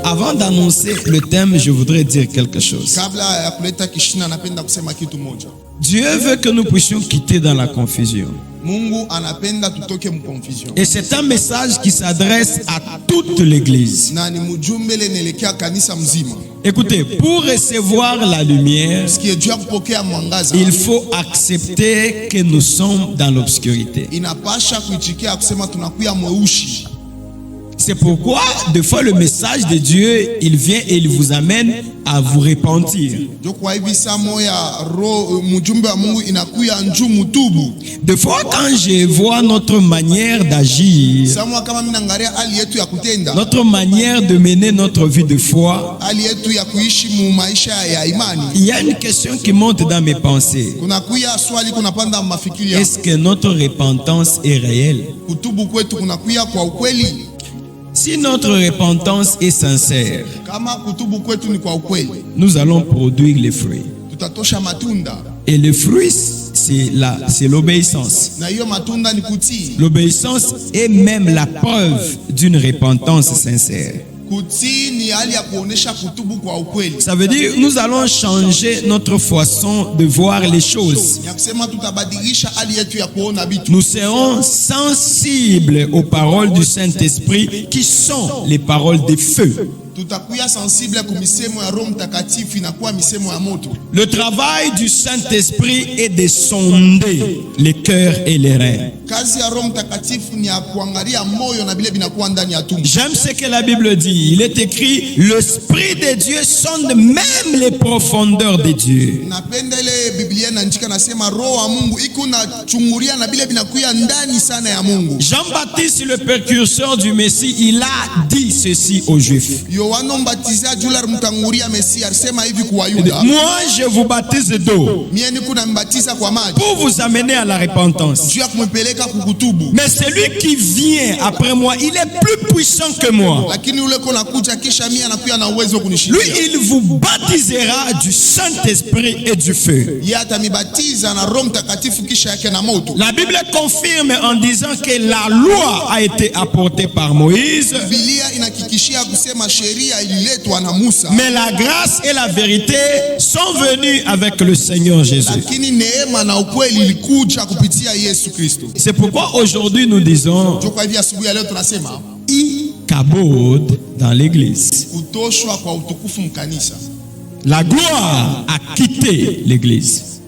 avant d'annoncer le thème, je voudrais dire quelque chose. Dieu veut que nous puissions quitter dans la confusion. Et c'est un message qui s'adresse à toute l'Église. Écoutez, pour recevoir la lumière, il faut accepter que nous sommes dans l'obscurité. C'est pourquoi, des fois, le message de Dieu, il vient et il vous amène à vous repentir. Des fois, quand je vois notre manière d'agir, notre manière de mener notre vie de foi, il y a une question qui monte dans mes pensées. Est-ce que notre repentance est réelle? Si notre repentance est sincère, nous allons produire les fruits. Et le fruit, c'est l'obéissance. L'obéissance est même la preuve d'une repentance sincère. Ça veut dire nous allons changer notre façon de voir les choses. Nous serons sensibles aux paroles du Saint-Esprit qui sont les paroles de feu. Le travail du Saint-Esprit est de sonder les cœurs et les reins. J'aime ce que la Bible dit. Il est écrit, l'Esprit de Dieu sonde même les profondeurs de Dieu. Jean-Baptiste, le précurseur du Messie, il a dit ceci aux Juifs. Moi, je vous baptise d'eau pour vous amener à la repentance. Mais celui qui vient après moi, il est plus puissant que moi. Lui, il vous baptisera du Saint-Esprit et du feu. La Bible confirme en disant que la loi a été apportée par Moïse, mais la grâce et la vérité sont venues avec le Seigneur Jésus. C'est pourquoi aujourd'hui nous disons Ikabod dans l'église. La gloire a quitté l'église.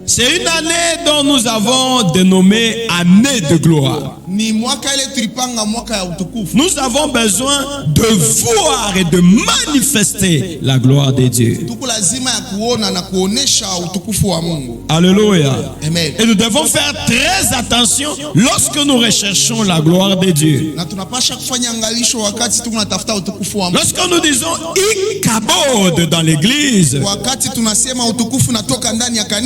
C'est une année dont nous avons dénommé année de gloire. Nous avons besoin de voir et de manifester la gloire de Dieu. Alléluia. Et nous devons faire très attention lorsque nous recherchons la gloire de Dieu. Lorsque nous disons Ikabod dans l'église,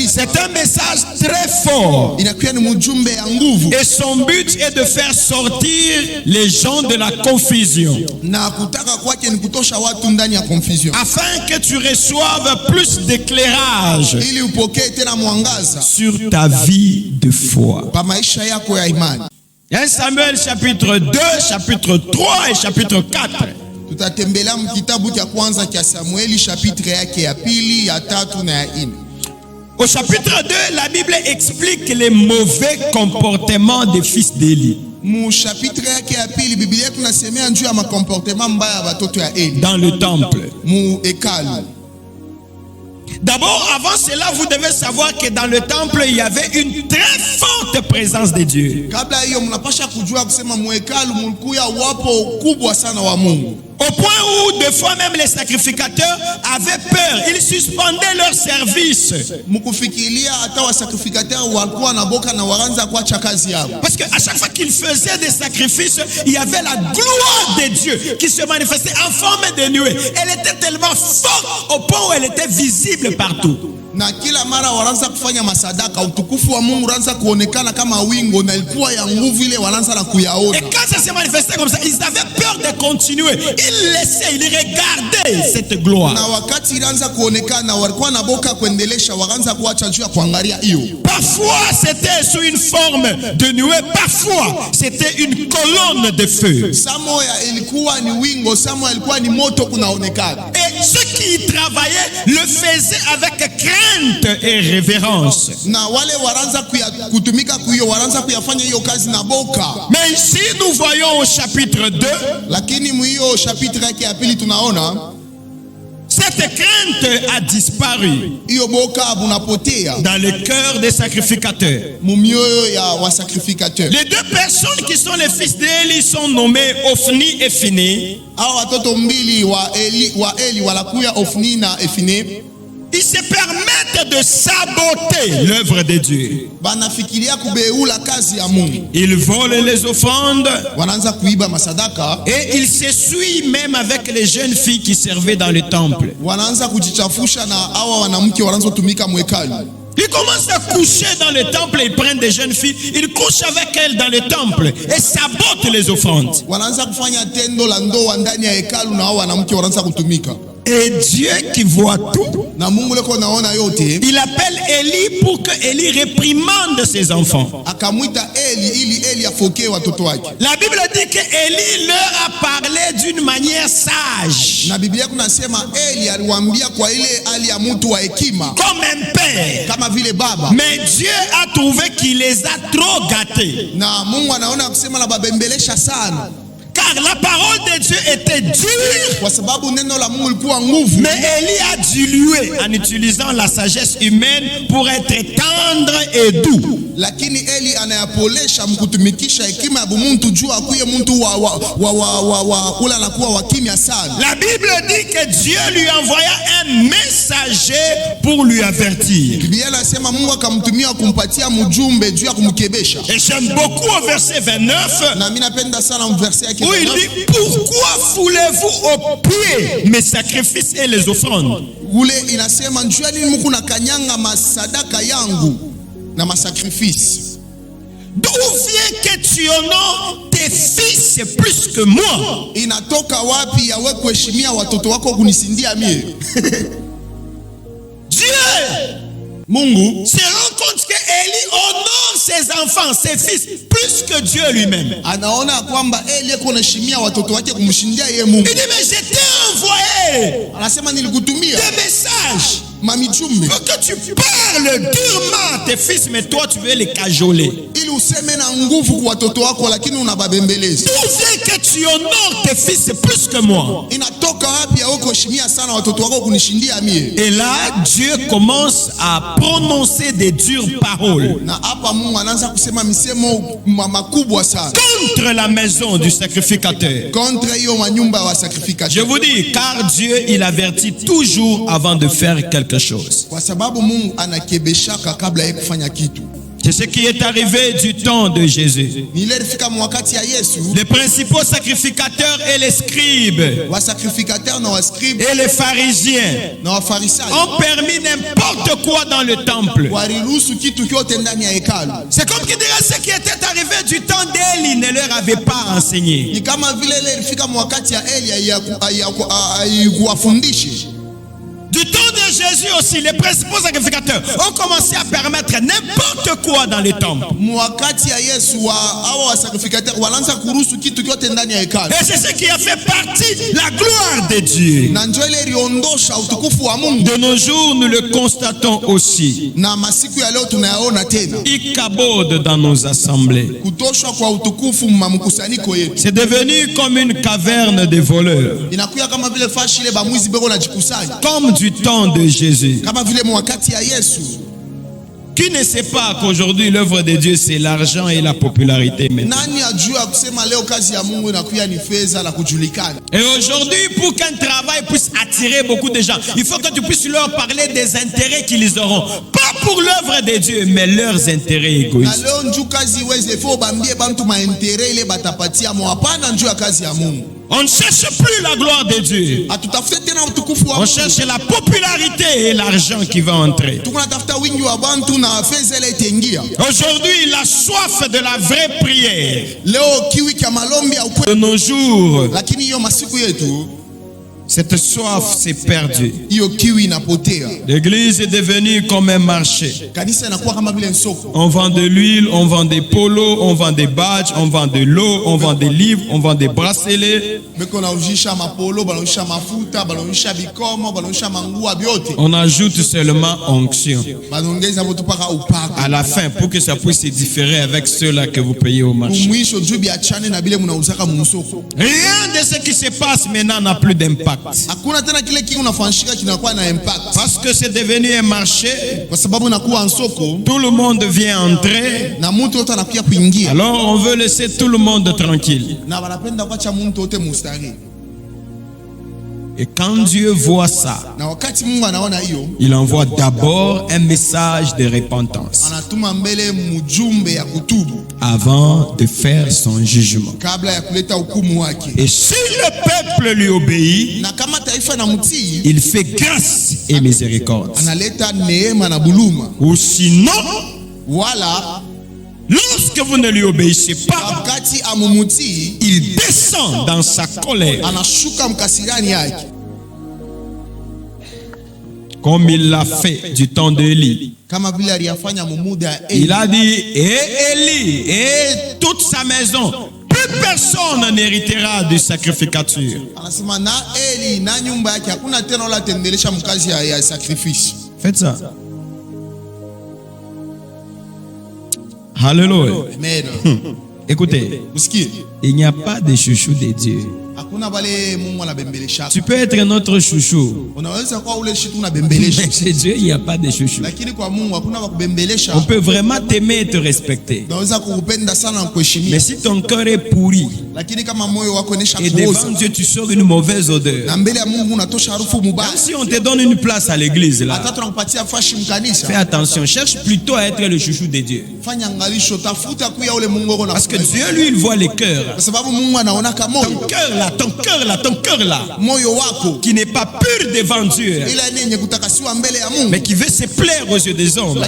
c'est un message très fort. Et son but est de faire sortir les gens de la confusion. Afin que tu reçoives plus d'éclairage sur ta vie de foi. 1 Samuel chapitre 2, chapitre 3 et chapitre 4. Au chapitre 2, la Bible explique les mauvais comportements des fils d'Élie. Dans le temple. D'abord, avant cela, vous devez savoir que dans le temple, il y avait une très forte présence de Dieu. Au point où, des fois même, les sacrificateurs avaient peur. Ils suspendaient leur service. Parce qu'à chaque fois qu'ils faisaient des sacrifices, il y avait la gloire de Dieu qui se manifestait en forme de nuée. Elle était tellement tellement forte au point où elle était visible partout. Na kila mara wanaanza kufanya masadaka, utukufu wa Mungu unaanza kuonekana kama wingo, na ilikuwa ya nguvu ile wanaanza na kuyaona. Et quand ça s'est manifesté comme ça, ils avaient peur de continuer. Ils laissaient, ils regardaient cette gloire. Na wakati ilianza kuonekana walikuwa na boka kuendelesha, wakaanza kuacha juu ya kuangalia hiyo. Parfois c'était sous une forme de nuée, parfois c'était une colonne de feu. Samoya ilikuwa ni wingo, Samoya ilikuwa ni moto kunaonekana. Et ceux qui y travaillaient le faisaient avec crainte et révérence. Na wale waranza kutumika kuyo waranza kuyafanya hiyo kazi na boka. Mais ici nous voyons au chapitre 2, lakini mwiyo chapitre yake ya pili tunaona cette crainte a disparu hiyo boka bunapotea dans le cœur des sacrificateurs. Mumioyo ya wasacrificateurs. Les deux personnes qui sont les fils d'Éli sont nommés Ophni et Phiné. Hao watoto mbili wa Eli walakuya Ophni na Ephine. Ils se permettent de saboter l'œuvre de Dieu. Ils volent les offrandes et ils s'essuient même avec les jeunes filles qui servaient dans le temple. Ils commencent à coucher dans le temple, ils prennent des jeunes filles, ils couchent avec elles dans le temple et sabotent les offrandes. Et Dieu qui voit tout, il appelle Élie pour que Élie réprimande ses enfants. La Bible dit que Élie leur a parlé d'une manière sage, comme un père. Mais Dieu a trouvé qu'il les a trop gâtés. Car la parole de Dieu était dure, mais Élie a dilué en utilisant la sagesse humaine pour être tendre et doux. La Bible dit que Dieu lui envoya un messager pour lui avertir. Et j'aime beaucoup au verset 29 où il dit: pourquoi foulez-vous aux pieds mes sacrifices et les offrandes? D'où vient que tu honores tes fils plus que moi? Dieu Mungu se rend compte que Élie honore ses enfants, ses fils, plus que Dieu lui-même. Il dit: mais je t'ai envoyé des messages pour que tu parles durement à tes fils, mais toi tu veux les cajoler. D'où vient que tu honores tes fils plus que moi? Et là, Dieu commence à prononcer des dures paroles contre la maison du sacrificateur. Je vous dis, car Dieu, il avertit toujours avant de faire quelque chose. C'est ce qui est arrivé du temps de Jésus. Les principaux sacrificateurs et les scribes et les pharisiens ont permis n'importe quoi dans le temple. C'est comme qui dirait: ce qui était arrivé du temps d'Élie ne leur avait pas enseigné. Du temps de Jésus aussi, les principaux sacrificateurs ont commencé à permettre n'importe quoi dans les temples. Et c'est ce qui a fait partie de la gloire de Dieu. De nos jours, nous le constatons aussi. Il cabode dans nos assemblées. C'est devenu comme une caverne de voleurs. Comme du temps de Jésus. Qui ne sait pas qu'aujourd'hui l'œuvre de Dieu c'est l'argent et la popularité maintenant? Et aujourd'hui, pour qu'un travail puisse attirer beaucoup de gens, il faut que tu puisses leur parler des intérêts qu'ils auront. Pas pour l'œuvre de Dieu, mais leurs intérêts égoïstes. On ne cherche plus la gloire de Dieu. On cherche la popularité et l'argent qui va entrer. Aujourd'hui, la soif de la vraie prière. De nos jours, cette soif s'est perdue. L'église est devenue comme un marché. On vend de l'huile, on vend des polos, on vend des badges, on vend de l'eau, on vend des livres, on vend des bracelets. On ajoute seulement onction à la fin pour que ça puisse se différer avec ceux-là que vous payez au marché. Rien de ce qui se passe maintenant n'a plus d'impact. Parce que c'est devenu un marché. Tout le monde vient entrer. Alors on veut laisser tout le monde tranquille. Et quand Dieu voit ça, il envoie d'abord un message de repentance avant de faire son jugement. Et si le peuple lui obéit, il fait grâce et miséricorde. Ou sinon, lorsque vous ne lui obéissez pas, il descend dans sa colère. Comme il l'a fait du temps d'Élie. Il a dit, et Élie et toute sa maison, plus personne n'héritera du sacrificature. Faites ça. Alléluia. Écoutez, il n'y a pas de chouchou de Dieu. Tu peux être notre chouchou. Mais chez Dieu, il n'y a pas de chouchou. On peut vraiment t'aimer et te respecter. Mais si ton cœur est pourri, et devant Dieu, tu sors une mauvaise odeur. Même si on te donne une place à l'église, là, fais attention, cherche plutôt à être le chouchou de Dieu. Parce que Dieu, lui, il voit les cœurs. Ton cœur là, qui n'est pas pur devant Dieu, mais qui veut se plaire aux yeux des hommes.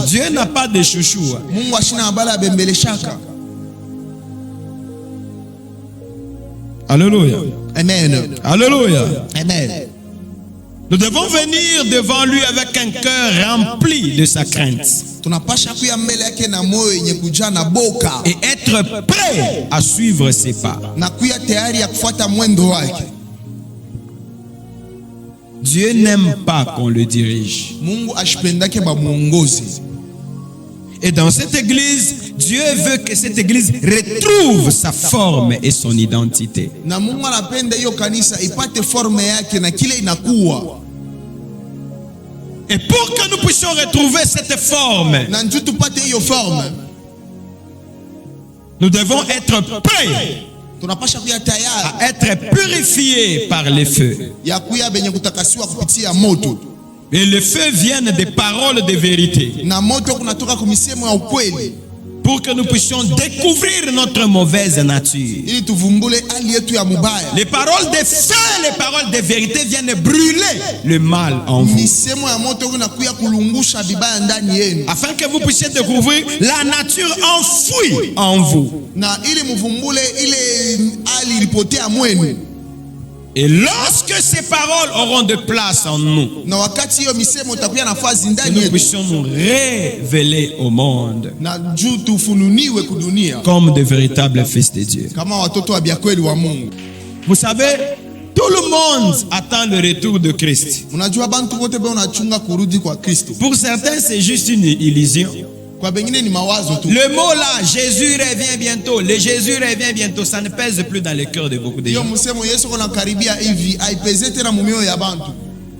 Dieu n'a pas de chouchou. Alléluia. Amen. Alléluia. Amen. Nous devons venir devant lui avec un cœur rempli de sa crainte. Et être prêt à suivre ses pas. Dieu n'aime pas qu'on le dirige. Et dans cette église, Dieu veut que cette église retrouve sa forme et son identité. Et pour que nous puissions retrouver cette forme, nous devons être prêts à être purifiés par les feux. Et les feux viennent des paroles de vérité. Pour que nous puissions découvrir notre mauvaise nature. Les paroles de feu, les paroles de vérité viennent brûler le mal en vous. Afin que vous puissiez découvrir la nature enfouie en vous. Et lorsque ces paroles auront de place en nous, que nous puissions nous révéler au monde comme de véritables fils de Dieu. Vous savez, tout le monde attend le retour de Christ. Pour certains, c'est juste une illusion. Le mot là, Jésus revient bientôt, le Jésus revient bientôt, ça ne pèse plus dans le cœur de beaucoup de gens.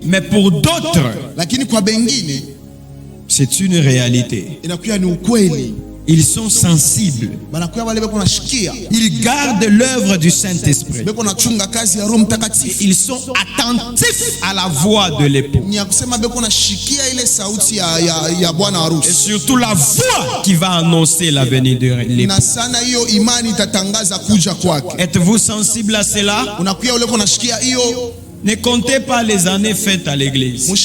Mais pour d'autres, c'est une réalité. Ils sont sensibles. Ils gardent l'œuvre du Saint-Esprit. Ils sont attentifs à la voix de l'époux. Et surtout la voix qui va annoncer la venue de l'époux. Êtes-vous sensible à cela? Ne comptez pas les années faites à l'église. Ne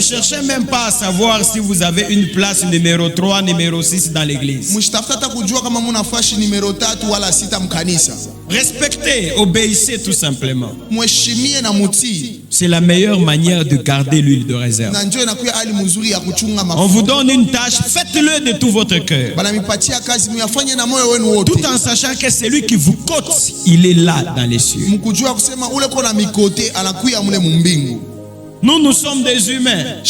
cherchez même pas à savoir si vous avez une place numéro 3, numéro 6 dans l'église. Respectez, obéissez tout simplement. C'est la meilleure manière de garder l'huile de réserve. On vous donne une tâche, faites-le de tout votre cœur. Tout en sachant que celui qui vous cote, il est là dans les cieux. Nous sommes des humains.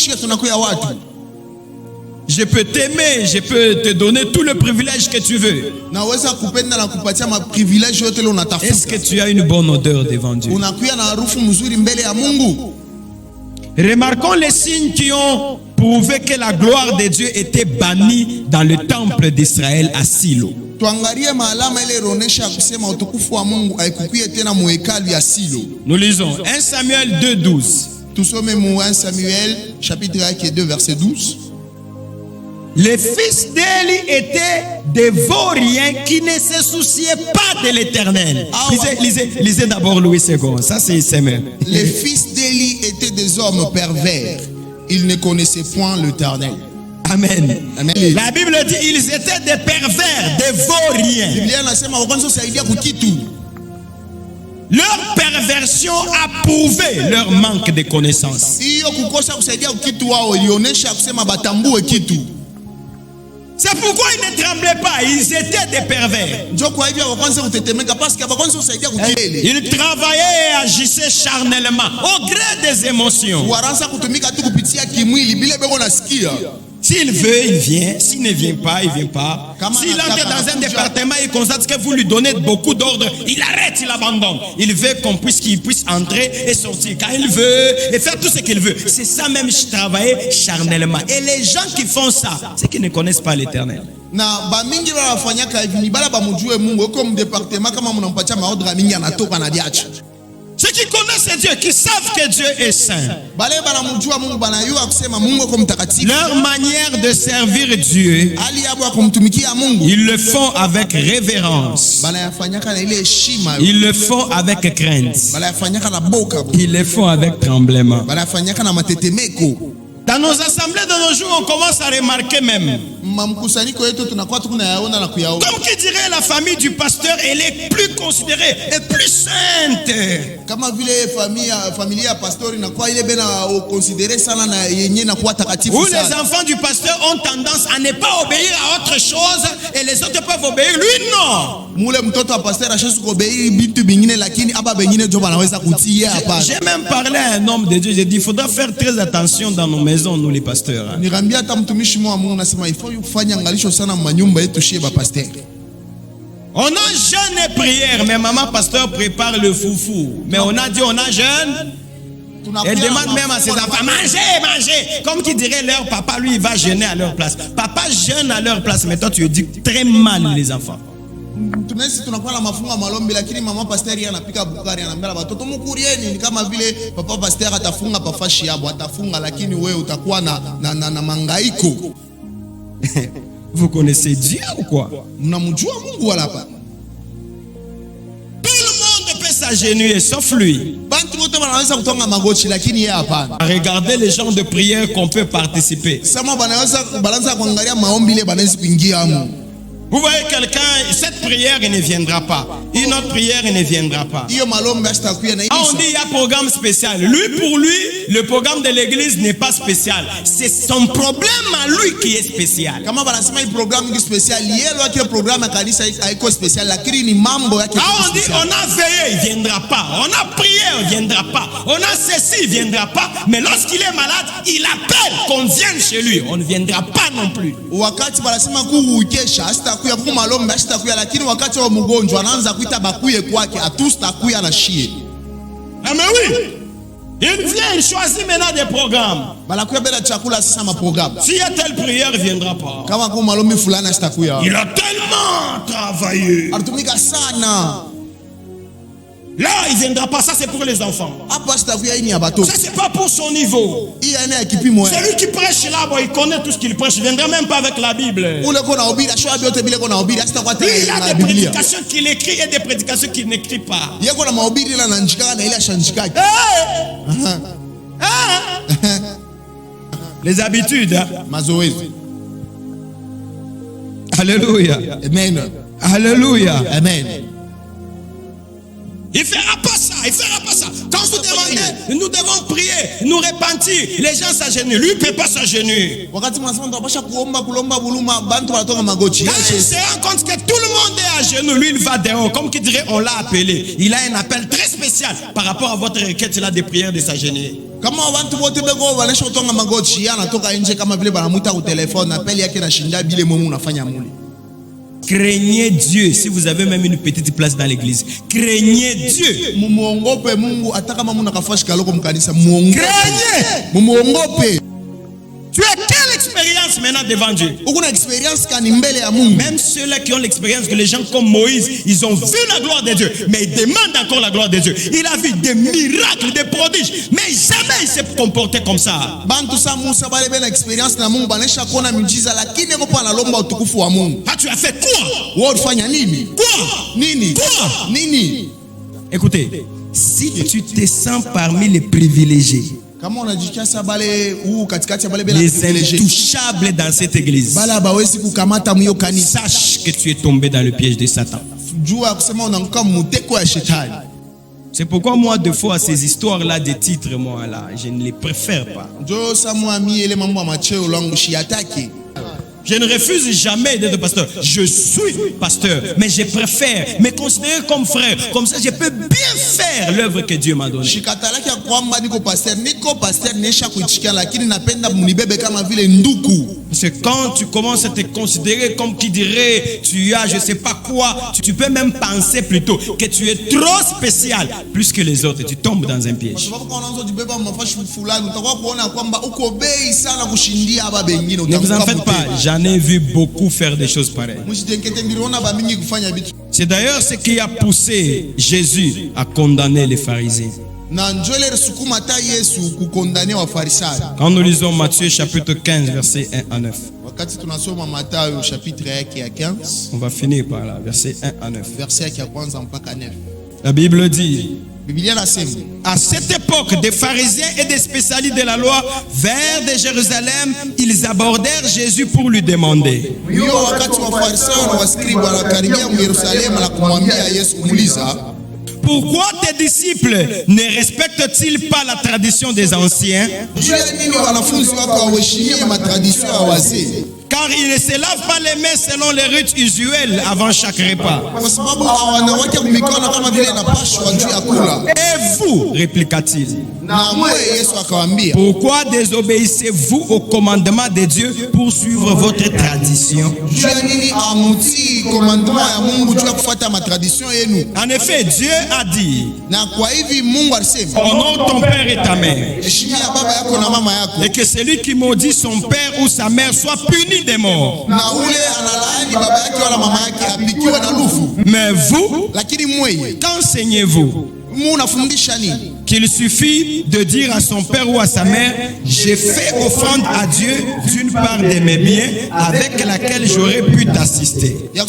Je peux t'aimer, je peux te donner tout le privilège que tu veux. Est-ce que tu as une bonne odeur devant Dieu? Remarquons les signes qui ont prouvé que la gloire de Dieu était bannie dans le temple d'Israël à Silo. Nous lisons 1 Samuel 2:12. 1 Samuel chapitre 1 2 verset 12. Les fils d'Éli étaient des vauriens qui ne se souciaient pas de l'Éternel. Lisez d'abord Louis II. Ça, c'est même. Les fils d'Éli étaient des hommes pervers. Ils ne connaissaient point l'Éternel. Amen. Amen. La Bible dit ils étaient des pervers, des vauriens. Leur perversion a prouvé leur manque de connaissance. C'est pourquoi ils ne tremblaient pas, ils étaient des pervers. Ils travaillaient et agissaient charnellement, au gré des émotions. S'il veut, il vient. S'il ne vient pas, il ne vient pas. S'il entre dans un département, il constate que vous lui donnez beaucoup d'ordres. Il arrête, il abandonne. Il veut qu'il puisse entrer et sortir quand il veut et faire tout ce qu'il veut. C'est ça même, travailler charnellement. Et les gens qui font ça, c'est qu'ils ne connaissent pas l'Éternel. Ceux qui connaissent Dieu, qui savent que Dieu est saint, leur manière de servir Dieu, ils le font avec révérence. Ils le font avec crainte. Ils le font avec tremblement. Dans nos assemblées de nos jours, on commence à remarquer même. Comme qui dirait la famille du pasteur, elle est plus considérée et plus sainte. Où les enfants du pasteur ont tendance à ne pas obéir à autre chose et les autres peuvent obéir. Lui, non. J'ai même parlé à un homme de Dieu. J'ai dit, il faudra faire très attention dans nos maisons, nous les pasteurs. On a jeûne et prière, mais maman pasteur prépare le foufou. Mais on a dit on a jeûne. Elle demande même à ses enfants, mangez. Comme qui dirait leur papa, lui il va jeûner à leur place. Papa jeûne à leur place, mais toi tu dis très mal les enfants. Vous connaissez Dieu ou quoi? Tout le monde peut s'agenouiller sauf lui. Regardez les genres de prières qu'on peut participer. Vous voyez quelqu'un, cette prière ne viendra pas. Une autre prière ne viendra pas. On dit il y a un programme spécial. Lui, pour lui, le programme de l'église n'est pas spécial. C'est son problème à lui qui est spécial. On dit on a veillé, il ne viendra pas. On a prié, il ne viendra pas. On a ceci, il ne viendra pas. Mais lorsqu'il est malade, il appelle qu'on vienne chez lui. On ne viendra pas non plus. Ah mais oui. Il vient, il choisit maintenant des programmes. S'il y a telle prière, il ne viendra pas. Il a tellement travaillé. Là, il ne viendra pas. Ça, c'est pour les enfants. Ça, c'est pas pour son niveau. Celui qui prêche là, il connaît tout ce qu'il prêche. Il ne viendra même pas avec la Bible. Il a des prédications qu'il écrit et des prédications qu'il n'écrit pas. Les habitudes. Hein? Alléluia. Amen. Alléluia. Amen. Il ne fera pas ça, il ne fera pas ça. Quand vous demandez, nous devons prier, nous repentir. Les gens s'agenouillent, lui ne peut pas s'agenouiller. Quand il se rend compte que tout le monde est à genoux, lui il va dehors. Comme qui dirait, on l'a appelé. Il a un appel très spécial par rapport à votre requête, il a des prières de s'agenouiller. Craignez Dieu si vous avez même une petite place dans l'église. Craignez Dieu. Craignez. Tu as quelle expérience maintenant devant Dieu? Même ceux-là qui ont l'expérience que les gens comme Moïse, ils ont vu la gloire de Dieu, mais ils demandent encore la gloire de Dieu. Il a vu des miracles, des prodiges, mais jamais il s'est comporté comme ça. Ah, tu as fait quoi? Quoi? Écoutez, si tu te sens parmi les privilégiés, les intouchables dans cette église, sache que tu es tombé dans le piège de Satan. C'est pourquoi moi, deux fois, ces histoires-là des titres, moi, là, je ne les préfère pas. Je ne refuse jamais d'être pasteur. Je suis pasteur, mais je préfère me considérer comme frère. Comme ça, je peux bien faire l'œuvre que Dieu m'a donnée. Parce que quand tu commences à te considérer comme qui dirait, tu as je ne sais pas quoi, tu peux même penser plutôt que tu es trop spécial, plus que les autres. Tu tombes dans un piège. Ne vous en faites pas. J'en ai vu beaucoup faire des choses pareilles. C'est d'ailleurs ce qui a poussé Jésus à condamner les pharisiens. Quand nous lisons Matthieu chapitre 15 verset 1 à 9. On va finir par là, verset 1 à 9. La Bible dit: à cette époque, des pharisiens et des spécialistes de la loi vinrent de Jérusalem. Ils abordèrent Jésus pour lui demander: pourquoi tes disciples ne respectent-ils pas la tradition des anciens? Car ils ne se lavent pas les mains selon les rites usuels avant chaque repas. Et vous, répliqua-t-il, pourquoi désobéissez-vous au commandement de Dieu pour suivre votre tradition? En effet, Dieu a dit: honore ton père et ta mère, et que celui qui maudit son père ou sa mère soit puni de mort. Mais vous, qu'enseignez-vous? Qu'il suffit de dire à son père ou à sa mère: j'ai fait offrande à Dieu d'une part de mes biens avec laquelle j'aurais pu t'assister, pour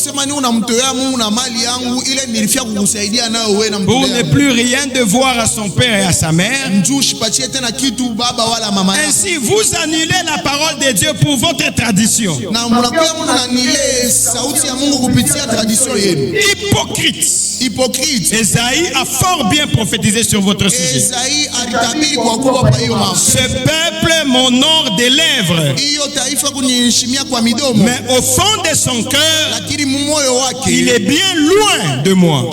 ne plus rien devoir à son père et à sa mère. Ainsi vous annulez la parole de Dieu pour votre tradition. Hypocrite. Esaïe a fort bien prophétisé sur votre sujet. Ce peuple m'honore des lèvres, mais au fond de son cœur, il est bien loin de moi.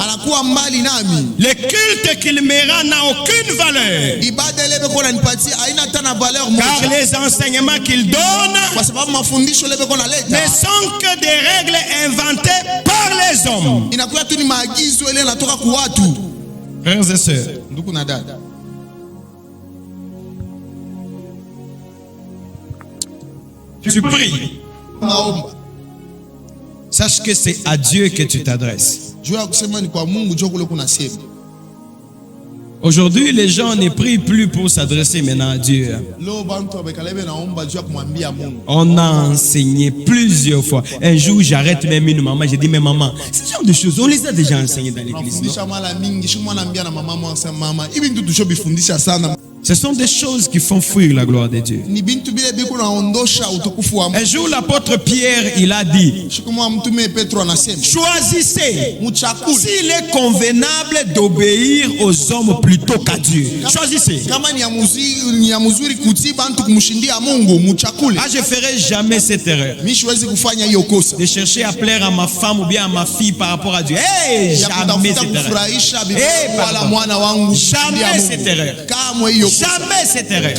Le culte qu'il me rend n'a aucune valeur, car les enseignements qu'il donne ne sont que des règles inventées par les hommes. Frères et sœurs, tu pries, sache que c'est à Dieu que tu t'adresses. Aujourd'hui, les gens ne prient plus pour s'adresser maintenant à Dieu. On a enseigné plusieurs fois. Un jour, j'arrête même une maman, je dis, mais maman, ce genre de choses, on les a déjà enseignées dans l'église. Ce sont des choses qui font fuir la gloire de Dieu. Un jour, l'apôtre Pierre, il a dit, choisissez s'il est convenable d'obéir aux hommes plutôt qu'à Dieu. Choisissez. Ah, je ne ferai jamais cette erreur de chercher à plaire à ma femme ou bien à ma fille par rapport à Dieu. Hey, jamais cette erreur. Hey, jamais cette erreur. Jamais cette erreur.